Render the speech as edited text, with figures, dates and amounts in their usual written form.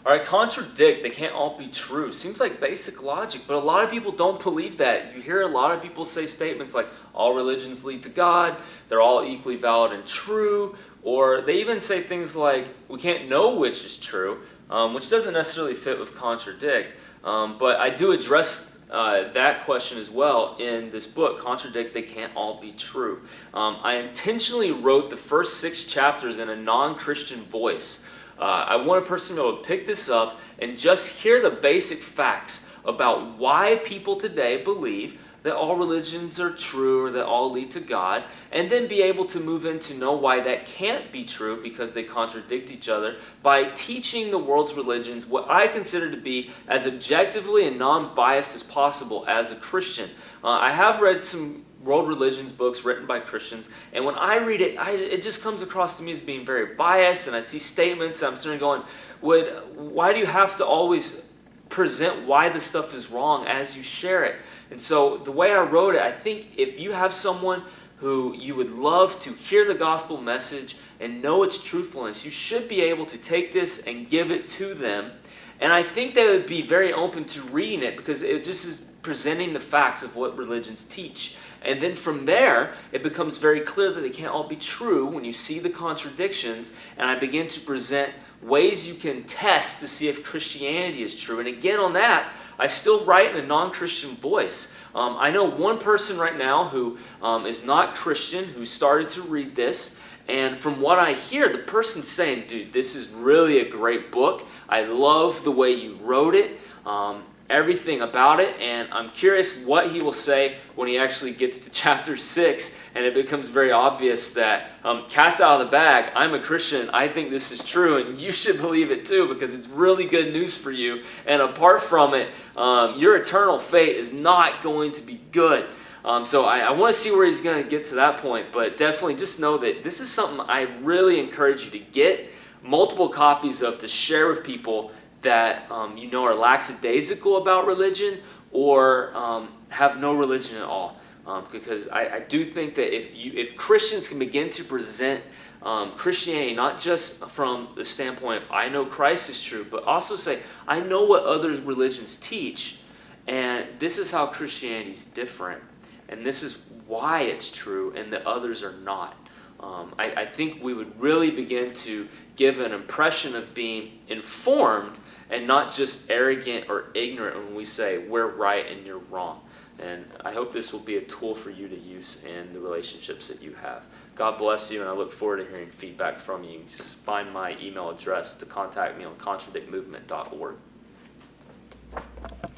All right, contradict, they can't all be true. Seems like basic logic, but a lot of people don't believe that. You hear a lot of people say statements like, all religions lead to God, they're all equally valid and true, or they even say things like, we can't know which is true, which doesn't necessarily fit with contradict. But I do address that question as well in this book, Contradict, They Can't All Be True. I intentionally wrote the first 6 chapters in a non-Christian voice. I want a person to be able to pick this up and just hear the basic facts about why people today believe that all religions are true or that all lead to God, and then be able to move into know why that can't be true because they contradict each other by teaching the world's religions what I consider to be as objectively and non-biased as possible as a Christian. I have read some world religions books written by Christians, and when I read it, it just comes across to me as being very biased, and I see statements, and I'm sitting there going, why do you have to always present why this stuff is wrong as you share it? And so the way I wrote it, I think if you have someone who you would love to hear the gospel message and know its truthfulness, you should be able to take this and give it to them. And I think they would be very open to reading it because it just is presenting the facts of what religions teach. And then from there, it becomes very clear that they can't all be true when you see the contradictions, and I begin to present ways you can test to see if Christianity is true. And again, on that, I still write in a non-Christian voice. I know one person right now who is not Christian who started to read this, and from what I hear, the person's saying, dude, this is really a great book. I love the way you wrote it, everything about it, and I'm curious what he will say when he actually gets to chapter 6, and it becomes very obvious that cat's out of the bag. I'm a Christian. I think this is true, and you should believe it too because it's really good news for you. And apart from it, your eternal fate is not going to be good. So I want to see where he's going to get to that point, but definitely just know that this is something I really encourage you to get multiple copies of to share with people that you know are lackadaisical about religion or have no religion at all. Because I do think that if Christians can begin to present Christianity not just from the standpoint of I know Christ is true, but also say I know what other religions teach, and this is how Christianity is different, and this is why it's true, and the others are not. I think we would really begin to give an impression of being informed and not just arrogant or ignorant when we say we're right and you're wrong. And I hope this will be a tool for you to use in the relationships that you have. God bless you, and I look forward to hearing feedback from you. Just find my email address to contact me on contradictmovement.org.